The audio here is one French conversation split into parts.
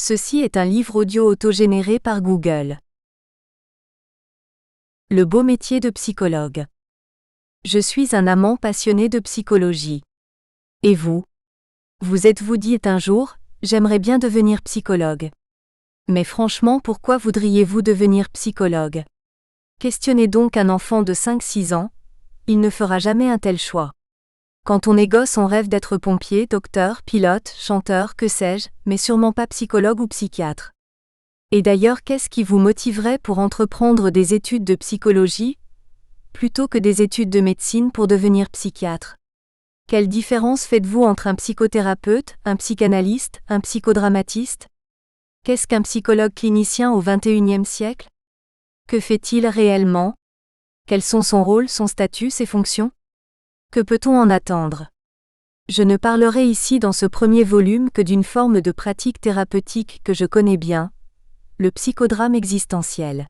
Ceci est un livre audio autogénéré par Google. Le beau métier de psychologue. Je suis un amant passionné de psychologie. Et vous? Vous êtes-vous dit un jour, j'aimerais bien devenir psychologue. Mais franchement, pourquoi voudriez-vous devenir psychologue? Questionnez donc un enfant de 5-6 ans, il ne fera jamais un tel choix. Quand on est gosse, on rêve d'être pompier, docteur, pilote, chanteur, que sais-je, mais sûrement pas psychologue ou psychiatre. Et d'ailleurs, qu'est-ce qui vous motiverait pour entreprendre des études de psychologie, plutôt que des études de médecine pour devenir psychiatre? Quelle différence faites-vous entre un psychothérapeute, un psychanalyste, un psychodramatiste? Qu'est-ce qu'un psychologue clinicien au XXIe siècle? Que fait-il réellement? Quels sont son rôle, son statut, ses fonctions? Que peut-on en attendre? Je ne parlerai ici dans ce premier volume que d'une forme de pratique thérapeutique que je connais bien, le psychodrame existentiel.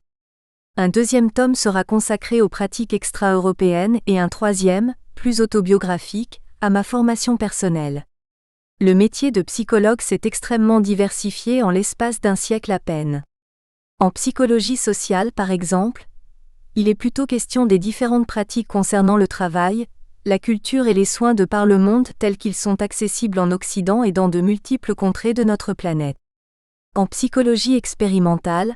Un deuxième tome sera consacré aux pratiques extra-européennes et un troisième, plus autobiographique, à ma formation personnelle. Le métier de psychologue s'est extrêmement diversifié en l'espace d'un siècle à peine. En psychologie sociale, par exemple, il est plutôt question des différentes pratiques concernant le travail, la culture et les soins de par le monde tels qu'ils sont accessibles en Occident et dans de multiples contrées de notre planète. En psychologie expérimentale,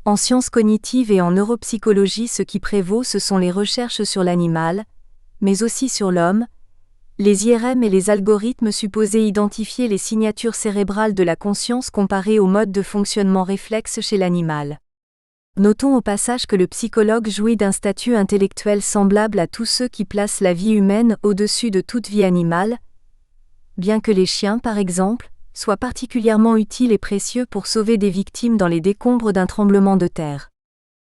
en sciences cognitives et en neuropsychologie, ce qui prévaut, ce sont les recherches sur l'animal, mais aussi sur l'homme, les IRM et les algorithmes supposés identifier les signatures cérébrales de la conscience comparées au mode de fonctionnement réflexe chez l'animal. Notons au passage que le psychologue jouit d'un statut intellectuel semblable à tous ceux qui placent la vie humaine au-dessus de toute vie animale, bien que les chiens, par exemple, soient particulièrement utiles et précieux pour sauver des victimes dans les décombres d'un tremblement de terre.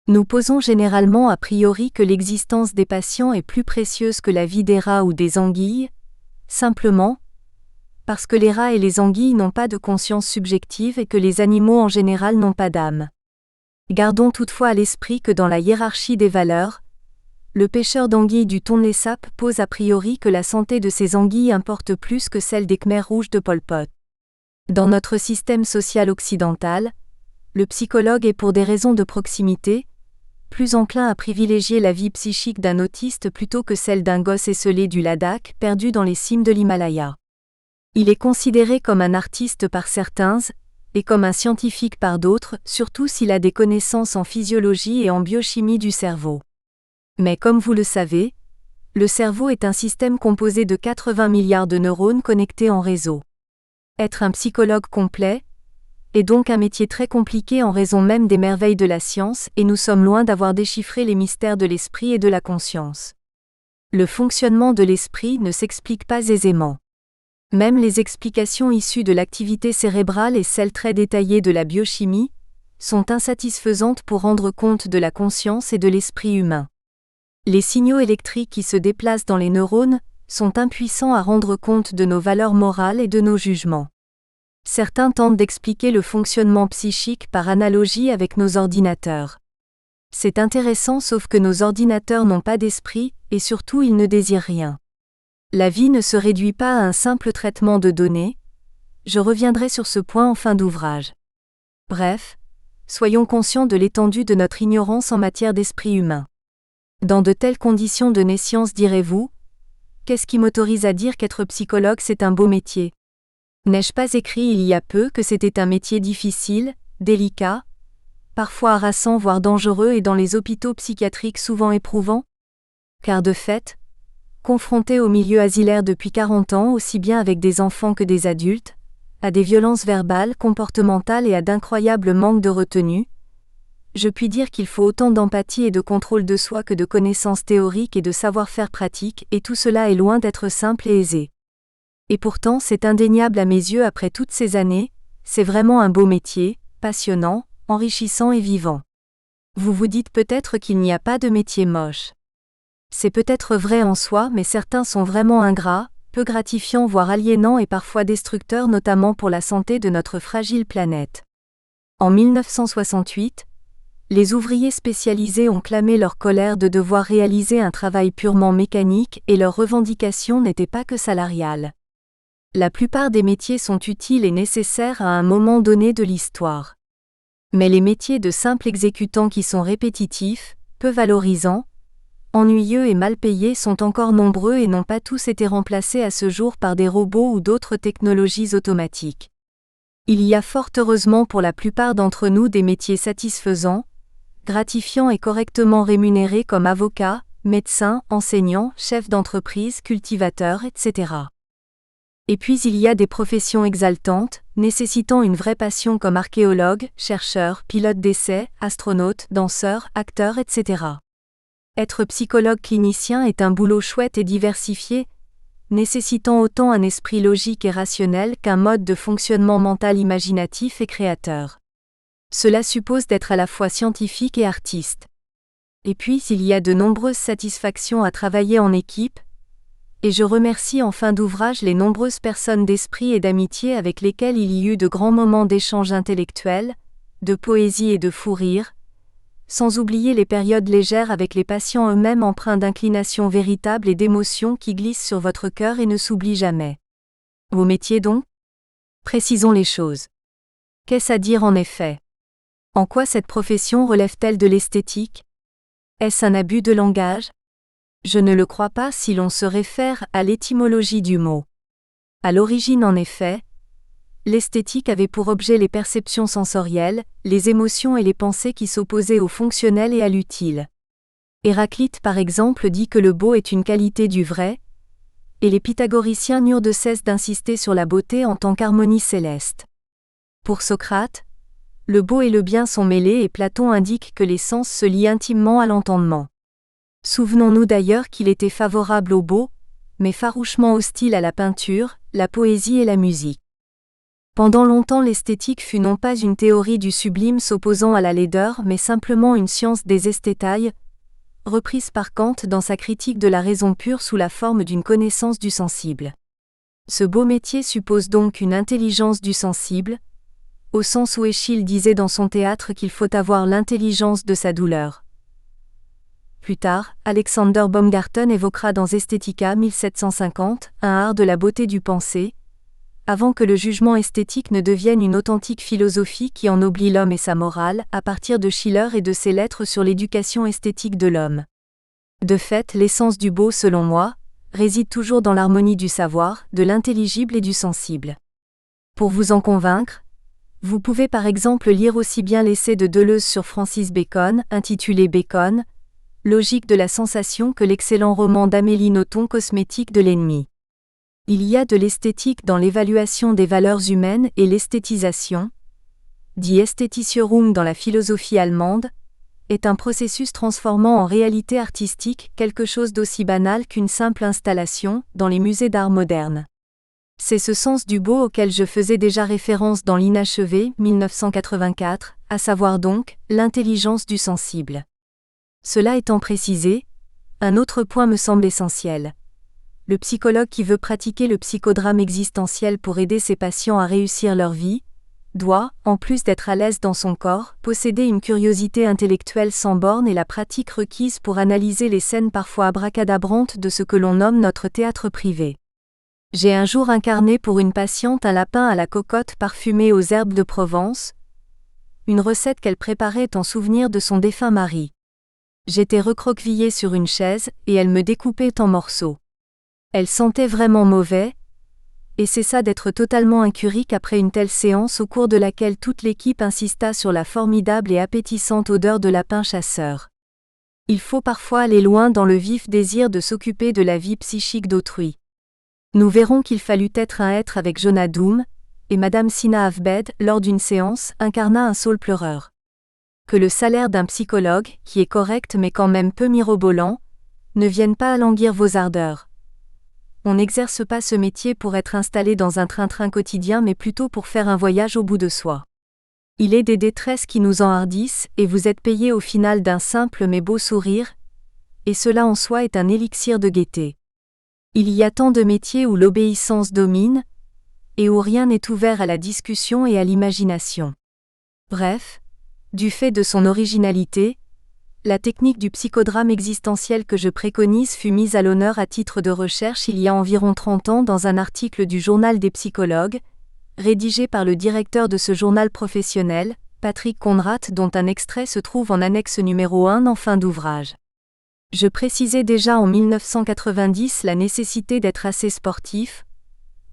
Nous posons généralement a priori que l'existence des patients est plus précieuse que la vie des rats ou des anguilles, simplement parce que les rats et les anguilles n'ont pas de conscience subjective et que les animaux en général n'ont pas d'âme. Gardons toutefois à l'esprit que dans la hiérarchie des valeurs, le pêcheur d'anguilles du Tonlé Sap pose a priori que la santé de ces anguilles importe plus que celle des Khmers rouges de Pol Pot. Dans notre système social occidental, le psychologue est pour des raisons de proximité, plus enclin à privilégier la vie psychique d'un autiste plutôt que celle d'un gosse esseulé du Ladakh perdu dans les cimes de l'Himalaya. Il est considéré comme un artiste par certains, et comme un scientifique par d'autres, surtout s'il a des connaissances en physiologie et en biochimie du cerveau. Mais comme vous le savez, le cerveau est un système composé de 80 milliards de neurones connectés en réseau. Être un psychologue complet est donc un métier très compliqué en raison même des merveilles de la science, et nous sommes loin d'avoir déchiffré les mystères de l'esprit et de la conscience. Le fonctionnement de l'esprit ne s'explique pas aisément. Même les explications issues de l'activité cérébrale et celles très détaillées de la biochimie sont insatisfaisantes pour rendre compte de la conscience et de l'esprit humain. Les signaux électriques qui se déplacent dans les neurones sont impuissants à rendre compte de nos valeurs morales et de nos jugements. Certains tentent d'expliquer le fonctionnement psychique par analogie avec nos ordinateurs. C'est intéressant, sauf que nos ordinateurs n'ont pas d'esprit, et surtout ils ne désirent rien. La vie ne se réduit pas à un simple traitement de données. Je reviendrai sur ce point en fin d'ouvrage. Bref, soyons conscients de l'étendue de notre ignorance en matière d'esprit humain. Dans de telles conditions de naissance, direz-vous, qu'est-ce qui m'autorise à dire qu'être psychologue c'est un beau métier? N'ai-je pas écrit il y a peu que c'était un métier difficile, délicat, parfois harassant voire dangereux et dans les hôpitaux psychiatriques souvent éprouvant? Car de fait, confronté au milieu asilaire depuis 40 ans aussi bien avec des enfants que des adultes, à des violences verbales, comportementales et à d'incroyables manques de retenue, je puis dire qu'il faut autant d'empathie et de contrôle de soi que de connaissances théoriques et de savoir-faire pratique, et tout cela est loin d'être simple et aisé. Et pourtant c'est indéniable à mes yeux après toutes ces années, c'est vraiment un beau métier, passionnant, enrichissant et vivant. Vous vous dites peut-être qu'il n'y a pas de métier moche. C'est peut-être vrai en soi, mais certains sont vraiment ingrats, peu gratifiants voire aliénants et parfois destructeurs, notamment pour la santé de notre fragile planète. En 1968, les ouvriers spécialisés ont clamé leur colère de devoir réaliser un travail purement mécanique et leurs revendications n'étaient pas que salariales. La plupart des métiers sont utiles et nécessaires à un moment donné de l'histoire. Mais les métiers de simples exécutants qui sont répétitifs, peu valorisants, ennuyeux et mal payés sont encore nombreux et n'ont pas tous été remplacés à ce jour par des robots ou d'autres technologies automatiques. Il y a fort heureusement pour la plupart d'entre nous des métiers satisfaisants, gratifiants et correctement rémunérés comme avocats, médecins, enseignants, chefs d'entreprise, cultivateurs, etc. Et puis il y a des professions exaltantes, nécessitant une vraie passion comme archéologue, chercheur, pilote d'essai, astronaute, danseur, acteur, etc. Être psychologue clinicien est un boulot chouette et diversifié, nécessitant autant un esprit logique et rationnel qu'un mode de fonctionnement mental imaginatif et créateur. Cela suppose d'être à la fois scientifique et artiste. Et puis il y a de nombreuses satisfactions à travailler en équipe, et je remercie en fin d'ouvrage les nombreuses personnes d'esprit et d'amitié avec lesquelles il y eut de grands moments d'échange intellectuel, de poésie et de fou rire, sans oublier les périodes légères avec les patients eux-mêmes empreints d'inclinations véritables et d'émotions qui glissent sur votre cœur et ne s'oublient jamais. Vos métiers donc ? Précisons les choses. Qu'est-ce à dire en effet ? En quoi cette profession relève-t-elle de l'esthétique ? Est-ce un abus de langage ? Je ne le crois pas si l'on se réfère à l'étymologie du mot. À l'origine en effet, l'esthétique avait pour objet les perceptions sensorielles, les émotions et les pensées qui s'opposaient au fonctionnel et à l'utile. Héraclite par exemple dit que le beau est une qualité du vrai, et les pythagoriciens n'eurent de cesse d'insister sur la beauté en tant qu'harmonie céleste. Pour Socrate, le beau et le bien sont mêlés et Platon indique que les sens se lient intimement à l'entendement. Souvenons-nous d'ailleurs qu'il était favorable au beau, mais farouchement hostile à la peinture, la poésie et la musique. Pendant longtemps l'esthétique fut non pas une théorie du sublime s'opposant à la laideur mais simplement une science des esthétailles, reprise par Kant dans sa critique de la raison pure sous la forme d'une connaissance du sensible. Ce beau métier suppose donc une intelligence du sensible, au sens où Eschyle disait dans son théâtre qu'il faut avoir l'intelligence de sa douleur. Plus tard, Alexander Baumgarten évoquera dans Aesthetica 1750 un art de la beauté du penser, avant que le jugement esthétique ne devienne une authentique philosophie qui ennoblit l'homme et sa morale, à partir de Schiller et de ses lettres sur l'éducation esthétique de l'homme. De fait, l'essence du beau, selon moi, réside toujours dans l'harmonie du savoir, de l'intelligible et du sensible. Pour vous en convaincre, vous pouvez par exemple lire aussi bien l'essai de Deleuze sur Francis Bacon, intitulé Bacon, Logique de la sensation que l'excellent roman d'Amélie Nothomb Cosmétique de l'ennemi. Il y a de l'esthétique dans l'évaluation des valeurs humaines et l'esthétisation, dit Ästhetisierung dans la philosophie allemande, est un processus transformant en réalité artistique quelque chose d'aussi banal qu'une simple installation dans les musées d'art moderne. C'est ce sens du beau auquel je faisais déjà référence dans L'Inachevé, 1984, à savoir donc l'intelligence du sensible. Cela étant précisé, un autre point me semble essentiel. Le psychologue qui veut pratiquer le psychodrame existentiel pour aider ses patients à réussir leur vie, doit, en plus d'être à l'aise dans son corps, posséder une curiosité intellectuelle sans borne et la pratique requise pour analyser les scènes parfois abracadabrantes de ce que l'on nomme notre théâtre privé. J'ai un jour incarné pour une patiente un lapin à la cocotte parfumé aux herbes de Provence, une recette qu'elle préparait en souvenir de son défunt mari. J'étais recroquevillée sur une chaise, et elle me découpait en morceaux. Elle sentait vraiment mauvais, et cessa d'être totalement incurique après une telle séance au cours de laquelle toute l'équipe insista sur la formidable et appétissante odeur de lapin chasseur. Il faut parfois aller loin dans le vif désir de s'occuper de la vie psychique d'autrui. Nous verrons qu'il fallut être un être avec Jonah Doom, et Madame Sina Avbed, lors d'une séance, incarna un saule pleureur. Que le salaire d'un psychologue, qui est correct mais quand même peu mirobolant, ne vienne pas alanguir vos ardeurs. On n'exerce pas ce métier pour être installé dans un train-train quotidien mais plutôt pour faire un voyage au bout de soi. Il est des détresses qui nous enhardissent et vous êtes payé au final d'un simple mais beau sourire, et cela en soi est un élixir de gaieté. Il y a tant de métiers où l'obéissance domine, et où rien n'est ouvert à la discussion et à l'imagination. Bref, du fait de son originalité, la technique du psychodrame existentiel que je préconise fut mise à l'honneur à titre de recherche il y a environ 30 ans dans un article du Journal des psychologues, rédigé par le directeur de ce journal professionnel, Patrick Conrad, dont un extrait se trouve en annexe numéro 1 en fin d'ouvrage. Je précisais déjà en 1990 la nécessité d'être assez sportif,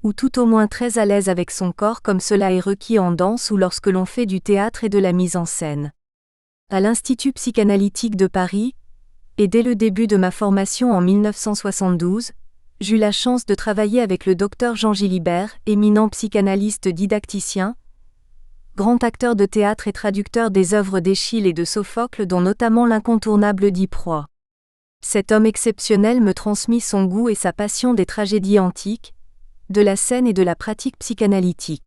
ou tout au moins très à l'aise avec son corps comme cela est requis en danse ou lorsque l'on fait du théâtre et de la mise en scène. À l'Institut psychanalytique de Paris, et dès le début de ma formation en 1972, j'eus la chance de travailler avec le docteur Jean Gilibert, éminent psychanalyste didacticien, grand acteur de théâtre et traducteur des œuvres d'Échille et de Sophocle dont notamment l'incontournable Diproie. Cet homme exceptionnel me transmit son goût et sa passion des tragédies antiques, de la scène et de la pratique psychanalytique.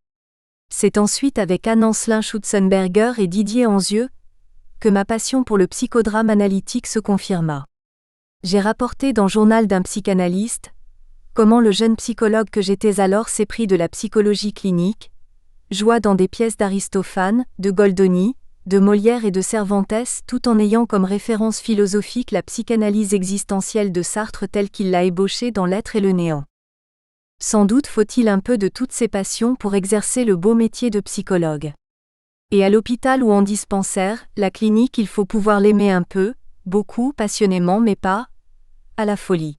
C'est ensuite avec Anne-Ancelin Schutzenberger et Didier Anzieux que ma passion pour le psychodrame analytique se confirma. J'ai rapporté dans Journal d'un psychanalyste comment le jeune psychologue que j'étais alors s'éprit de la psychologie clinique, joua dans des pièces d'Aristophane, de Goldoni, de Molière et de Cervantes tout en ayant comme référence philosophique la psychanalyse existentielle de Sartre telle qu'il l'a ébauchée dans L'être et le néant. Sans doute faut-il un peu de toutes ces passions pour exercer le beau métier de psychologue. Et à l'hôpital ou en dispensaire, la clinique il faut pouvoir l'aimer un peu, beaucoup, passionnément mais pas à la folie.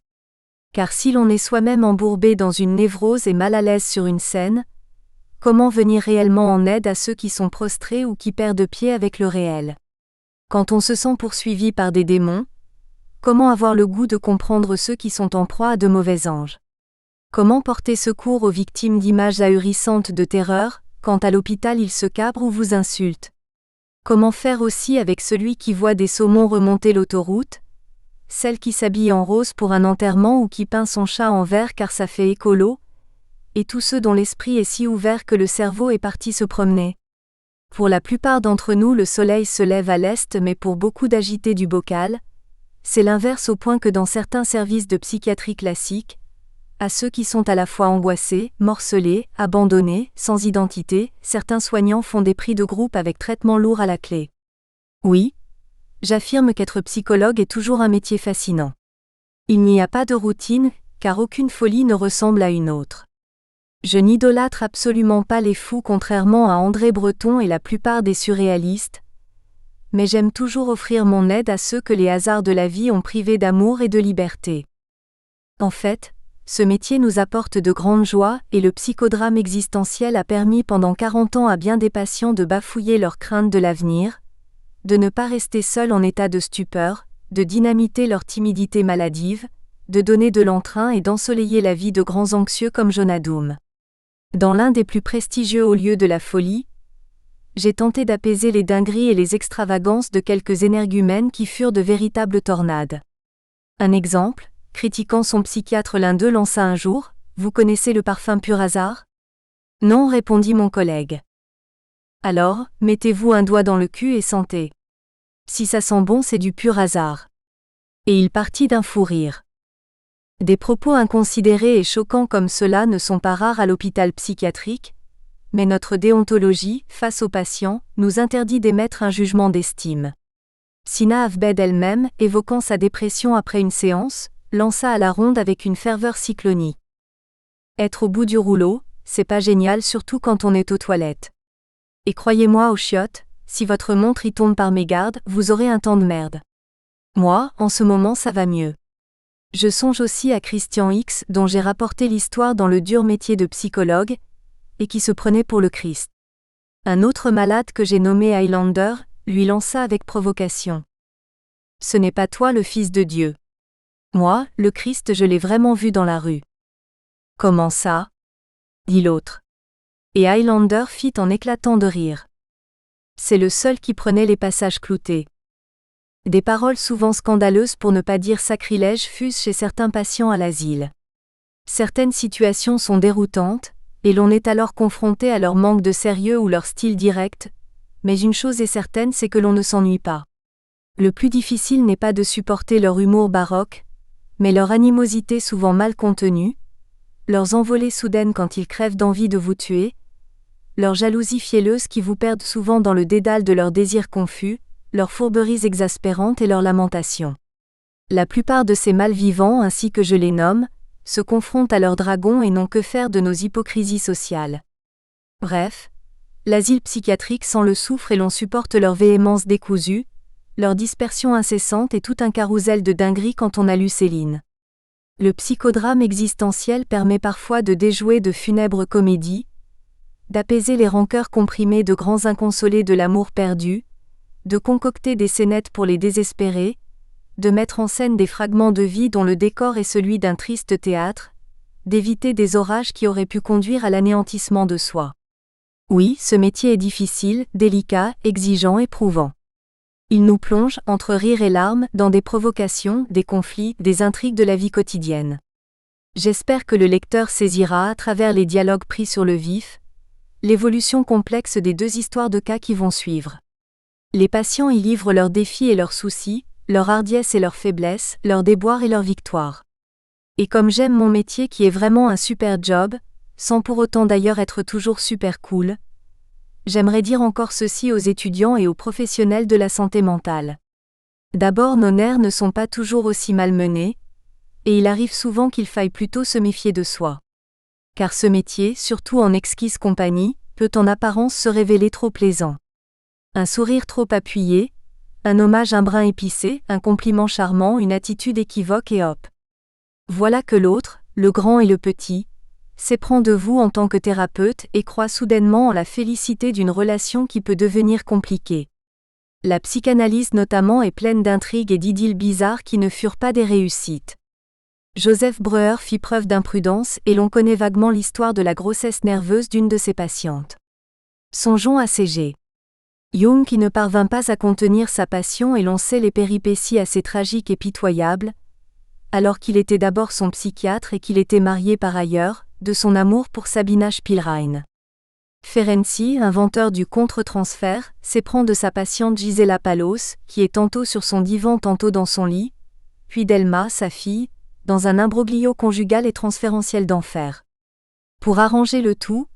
Car si l'on est soi-même embourbé dans une névrose et mal à l'aise sur une scène, comment venir réellement en aide à ceux qui sont prostrés ou qui perdent pied avec le réel? Quand on se sent poursuivi par des démons, comment avoir le goût de comprendre ceux qui sont en proie à de mauvais anges? Comment porter secours aux victimes d'images ahurissantes de terreur, quand à l'hôpital ils se cabrent ou vous insultent? Comment faire aussi avec celui qui voit des saumons remonter l'autoroute, celle qui s'habille en rose pour un enterrement ou qui peint son chat en vert car ça fait écolo, et tous ceux dont l'esprit est si ouvert que le cerveau est parti se promener? Pour la plupart d'entre nous le soleil se lève à l'est mais pour beaucoup d'agités du bocal, c'est l'inverse au point que dans certains services de psychiatrie classique, à ceux qui sont à la fois angoissés, morcelés, abandonnés, sans identité, certains soignants font des prix de groupe avec traitement lourd à la clé. Oui, j'affirme qu'être psychologue est toujours un métier fascinant. Il n'y a pas de routine, car aucune folie ne ressemble à une autre. Je n'idolâtre absolument pas les fous contrairement à André Breton et la plupart des surréalistes, mais j'aime toujours offrir mon aide à ceux que les hasards de la vie ont privés d'amour et de liberté. En fait, ce métier nous apporte de grandes joies et le psychodrame existentiel a permis pendant 40 ans à bien des patients de bafouiller leurs craintes de l'avenir, de ne pas rester seuls en état de stupeur, de dynamiter leur timidité maladive, de donner de l'entrain et d'ensoleiller la vie de grands anxieux comme Jonadoum. Dans l'un des plus prestigieux hauts lieux de la folie, j'ai tenté d'apaiser les dingueries et les extravagances de quelques énergumènes qui furent de véritables tornades. Un exemple, critiquant son psychiatre, l'un d'eux lança un jour « Vous connaissez le parfum Pur Hasard ?» « Non, répondit mon collègue. « Alors, mettez-vous un doigt dans le cul et sentez. Si ça sent bon, c'est du pur hasard. » Et il partit d'un fou rire. Des propos inconsidérés et choquants comme cela ne sont pas rares à l'hôpital psychiatrique, mais notre déontologie, face aux patients, nous interdit d'émettre un jugement d'estime. Sina Avbed elle-même, évoquant sa dépression après une séance, lança à la ronde avec une ferveur cyclonique. Être au bout du rouleau, c'est pas génial surtout quand on est aux toilettes. Et croyez-moi aux chiottes, si votre montre y tombe par mégarde, vous aurez un temps de merde. Moi, en ce moment ça va mieux. Je songe aussi à Christian X, dont j'ai rapporté l'histoire dans le dur métier de psychologue, et qui se prenait pour le Christ. Un autre malade que j'ai nommé Highlander, lui lança avec provocation. Ce n'est pas toi le fils de Dieu. Moi, le Christ, je l'ai vraiment vu dans la rue. Comment ça? Dit l'autre. Et Highlander fit en éclatant de rire. C'est le seul qui prenait les passages cloutés. Des paroles souvent scandaleuses pour ne pas dire sacrilèges fusent chez certains patients à l'asile. Certaines situations sont déroutantes, et l'on est alors confronté à leur manque de sérieux ou leur style direct, mais une chose est certaine, c'est que l'on ne s'ennuie pas. Le plus difficile n'est pas de supporter leur humour baroque, mais leur animosité souvent mal contenue, leurs envolées soudaines quand ils crèvent d'envie de vous tuer, leur jalousie fielleuse qui vous perdent souvent dans le dédale de leurs désirs confus, leurs fourberies exaspérantes et leurs lamentations. La plupart de ces mâles vivants, ainsi que je les nomme, se confrontent à leurs dragons et n'ont que faire de nos hypocrisies sociales. Bref, l'asile psychiatrique sent le soufre et l'on supporte leur véhémence décousue, leur dispersion incessante et tout un carrousel de dingueries quand on a lu Céline. Le psychodrame existentiel permet parfois de déjouer de funèbres comédies, d'apaiser les rancœurs comprimées de grands inconsolés de l'amour perdu, de concocter des scénettes pour les désespérés, de mettre en scène des fragments de vie dont le décor est celui d'un triste théâtre, d'éviter des orages qui auraient pu conduire à l'anéantissement de soi. Oui, ce métier est difficile, délicat, exigeant, éprouvant. Il nous plonge, entre rire et larmes, dans des provocations, des conflits, des intrigues de la vie quotidienne. J'espère que le lecteur saisira, à travers les dialogues pris sur le vif, l'évolution complexe des deux histoires de cas qui vont suivre. Les patients y livrent leurs défis et leurs soucis, leur hardiesse et leur faiblesse, leurs déboires et leurs victoires. Et comme j'aime mon métier qui est vraiment un super job, sans pour autant d'ailleurs être toujours super cool, j'aimerais dire encore ceci aux étudiants et aux professionnels de la santé mentale. D'abord, nos nerfs ne sont pas toujours aussi malmenés, et il arrive souvent qu'il faille plutôt se méfier de soi. Car ce métier, surtout en exquise compagnie, peut en apparence se révéler trop plaisant. Un sourire trop appuyé, un hommage un brin épicé, un compliment charmant, une attitude équivoque et hop. Voilà que l'autre, le grand et le petit, s'éprend de vous en tant que thérapeute et croit soudainement en la félicité d'une relation qui peut devenir compliquée. La psychanalyse notamment est pleine d'intrigues et d'idylles bizarres qui ne furent pas des réussites. Joseph Breuer fit preuve d'imprudence et l'on connaît vaguement l'histoire de la grossesse nerveuse d'une de ses patientes. Songeons à C.G. Jung qui ne parvint pas à contenir sa passion et l'on sait les péripéties assez tragiques et pitoyables, alors qu'il était d'abord son psychiatre et qu'il était marié par ailleurs, de son amour pour Sabina Spielrein. Ferenczi, inventeur du contre-transfert, s'éprend de sa patiente Gisela Palos, qui est tantôt sur son divan tantôt dans son lit, puis d'Elma, sa fille, dans un imbroglio conjugal et transférentiel d'enfer. Pour arranger le tout,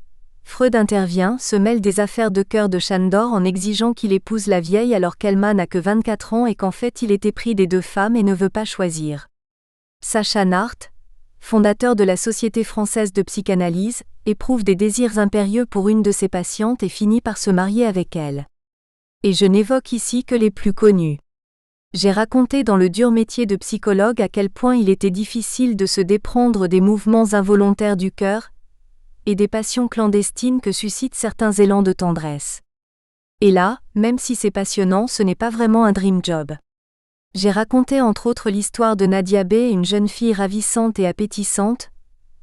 Freud intervient, se mêle des affaires de cœur de Chandor en exigeant qu'il épouse la vieille alors qu'Elma n'a que 24 ans et qu'en fait il est épris des deux femmes et ne veut pas choisir. Sacha Nart, fondateur de la Société française de psychanalyse, éprouve des désirs impérieux pour une de ses patientes et finit par se marier avec elle. Et je n'évoque ici que les plus connus. J'ai raconté dans le dur métier de psychologue à quel point il était difficile de se déprendre des mouvements involontaires du cœur et des passions clandestines que suscitent certains élans de tendresse. Et là, même si c'est passionnant, ce n'est pas vraiment un dream job. J'ai raconté entre autres l'histoire de Nadia B, une jeune fille ravissante et appétissante,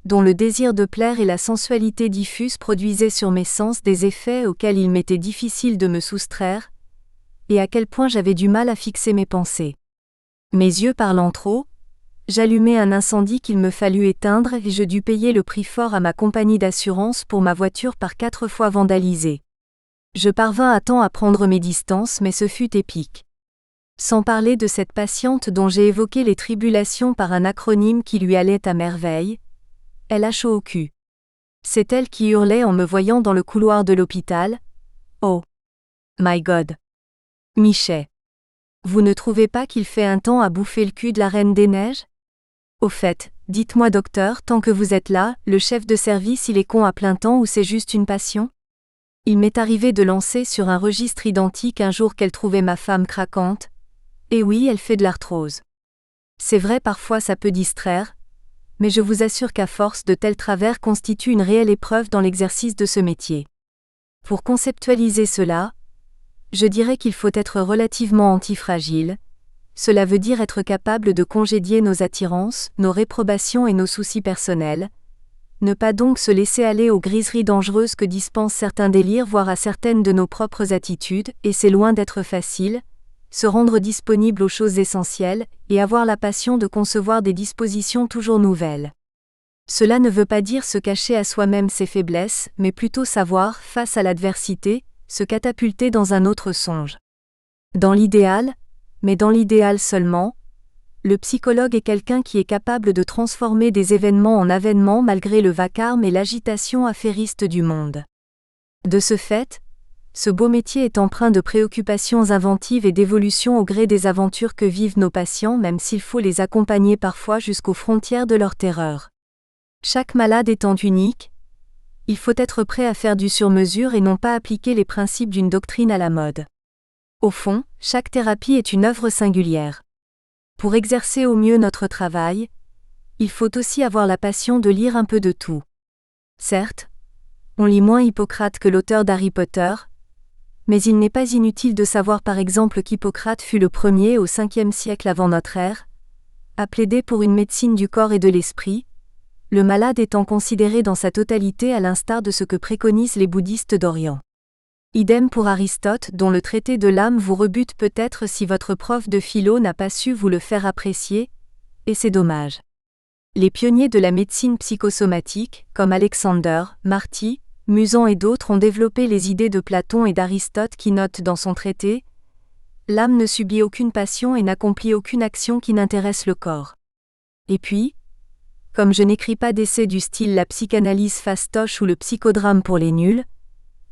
dont le désir de plaire et la sensualité diffuse produisaient sur mes sens des effets auxquels il m'était difficile de me soustraire, et à quel point j'avais du mal à fixer mes pensées. Mes yeux parlant trop, j'allumai un incendie qu'il me fallut éteindre et je dus payer le prix fort à ma compagnie d'assurance pour ma voiture par 4 fois vandalisée. Je parvins à temps à prendre mes distances mais ce fut épique. Sans parler de cette patiente dont j'ai évoqué les tribulations par un acronyme qui lui allait à merveille, elle a chaud au cul. C'est elle qui hurlait en me voyant dans le couloir de l'hôpital. Oh my God. Michel. Vous ne trouvez pas qu'il fait un temps à bouffer le cul de la Reine des Neiges ? Au fait, dites-moi docteur, tant que vous êtes là, le chef de service il est con à plein temps ou c'est juste une passion ? Il m'est arrivé de lancer sur un registre identique un jour qu'elle trouvait ma femme craquante. Et oui, elle fait de l'arthrose. C'est vrai, parfois ça peut distraire, mais je vous assure qu'à force de tels travers constitue une réelle épreuve dans l'exercice de ce métier. Pour conceptualiser cela, je dirais qu'il faut être relativement antifragile. Cela veut dire être capable de congédier nos attirances, nos réprobations et nos soucis personnels, ne pas donc se laisser aller aux griseries dangereuses que dispensent certains délires voire à certaines de nos propres attitudes, et c'est loin d'être facile, se rendre disponible aux choses essentielles, et avoir la passion de concevoir des dispositions toujours nouvelles. Cela ne veut pas dire se cacher à soi-même ses faiblesses, mais plutôt savoir, face à l'adversité, se catapulter dans un autre songe. Dans l'idéal, mais dans l'idéal seulement, le psychologue est quelqu'un qui est capable de transformer des événements en avènements malgré le vacarme et l'agitation affairiste du monde. De ce fait, ce beau métier est empreint de préoccupations inventives et d'évolution au gré des aventures que vivent nos patients, même s'il faut les accompagner parfois jusqu'aux frontières de leur terreur. Chaque malade étant unique, il faut être prêt à faire du sur-mesure et non pas appliquer les principes d'une doctrine à la mode. Au fond, chaque thérapie est une œuvre singulière. Pour exercer au mieux notre travail, il faut aussi avoir la passion de lire un peu de tout. Certes, on lit moins Hippocrate que l'auteur d'Harry Potter, mais il n'est pas inutile de savoir par exemple qu'Hippocrate fut le premier au 5e siècle avant notre ère à plaider pour une médecine du corps et de l'esprit, le malade étant considéré dans sa totalité à l'instar de ce que préconisent les bouddhistes d'Orient. Idem pour Aristote, dont le traité de l'âme vous rebute peut-être si votre prof de philo n'a pas su vous le faire apprécier, et c'est dommage. Les pionniers de la médecine psychosomatique, comme Alexander, Marty, Musan et d'autres ont développé les idées de Platon et d'Aristote qui notent dans son traité « L'âme ne subit aucune passion et n'accomplit aucune action qui n'intéresse le corps. » Et puis, comme je n'écris pas d'essais du style la psychanalyse fastoche ou le psychodrame pour les nuls,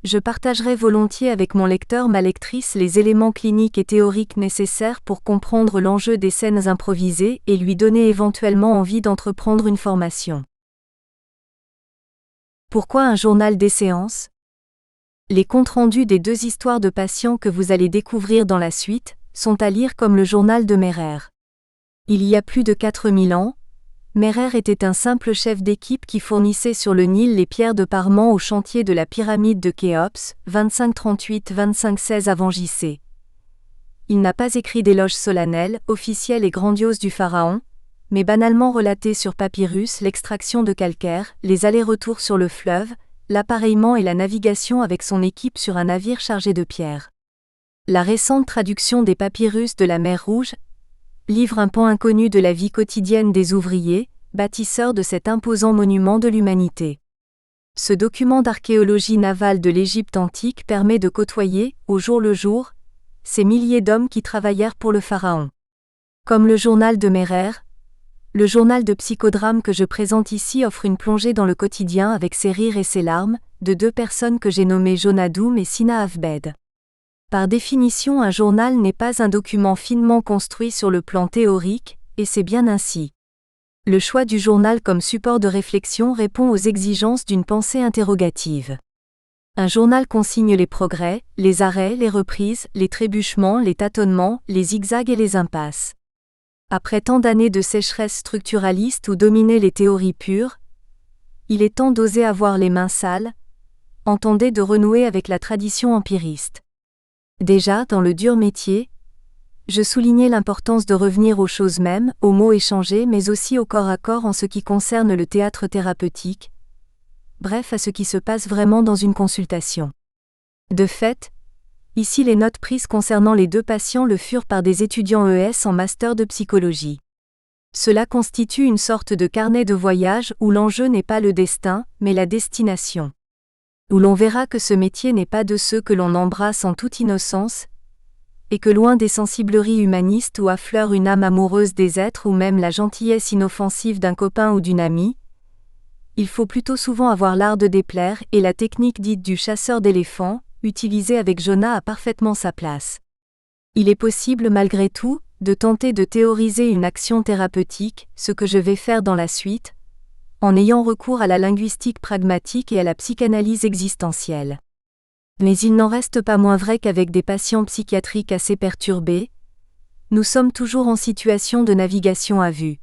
je partagerai volontiers avec mon lecteur ma lectrice les éléments cliniques et théoriques nécessaires pour comprendre l'enjeu des scènes improvisées et lui donner éventuellement envie d'entreprendre une formation. Pourquoi un journal des séances ? Les comptes rendus des 2 histoires de patients que vous allez découvrir dans la suite sont à lire comme le journal de Mehrer. Il y a plus de 4000 ans, Mehrer était un simple chef d'équipe qui fournissait sur le Nil les pierres de parement au chantier de la pyramide de Khéops, 2538-2516 avant JC. Il n'a pas écrit d'éloge solennel, officiel et grandiose du pharaon, mais banalement relaté sur papyrus l'extraction de calcaire, les allers-retours sur le fleuve, l'appareillement et la navigation avec son équipe sur un navire chargé de pierres. La récente traduction des papyrus de la mer Rouge livre un pan inconnu de la vie quotidienne des ouvriers, bâtisseurs de cet imposant monument de l'humanité. Ce document d'archéologie navale de l'Égypte antique permet de côtoyer, au jour le jour, ces milliers d'hommes qui travaillèrent pour le pharaon. Comme le journal de Mehrer, le journal de psychodrame que je présente ici offre une plongée dans le quotidien avec ses rires et ses larmes, de 2 personnes que j'ai nommées Jonah Doum et Sina Avbed. Par définition, un journal n'est pas un document finement construit sur le plan théorique, et c'est bien ainsi. Le choix du journal comme support de réflexion répond aux exigences d'une pensée interrogative. Un journal consigne les progrès, les arrêts, les reprises, les trébuchements, les tâtonnements, les zigzags et les impasses. Après tant d'années de sécheresse structuraliste où dominaient les théories pures, il est temps d'oser avoir les mains sales, entendez de renouer avec la tradition empiriste. Déjà, dans le dur métier, je soulignais l'importance de revenir aux choses mêmes, aux mots échangés, mais aussi au corps à corps en ce qui concerne le théâtre thérapeutique, bref à ce qui se passe vraiment dans une consultation. De fait, ici les notes prises concernant les 2 patients le furent par des étudiants ES en master de psychologie. Cela constitue une sorte de carnet de voyage où l'enjeu n'est pas le destin, mais la destination. Où l'on verra que ce métier n'est pas de ceux que l'on embrasse en toute innocence, et que loin des sensibleries humanistes où affleure une âme amoureuse des êtres ou même la gentillesse inoffensive d'un copain ou d'une amie, il faut plutôt souvent avoir l'art de déplaire et la technique dite du chasseur d'éléphants, utilisée avec Jonah a parfaitement sa place. Il est possible malgré tout, de tenter de théoriser une action thérapeutique, ce que je vais faire dans la suite, en ayant recours à la linguistique pragmatique et à la psychanalyse existentielle. Mais il n'en reste pas moins vrai qu'avec des patients psychiatriques assez perturbés, nous sommes toujours en situation de navigation à vue.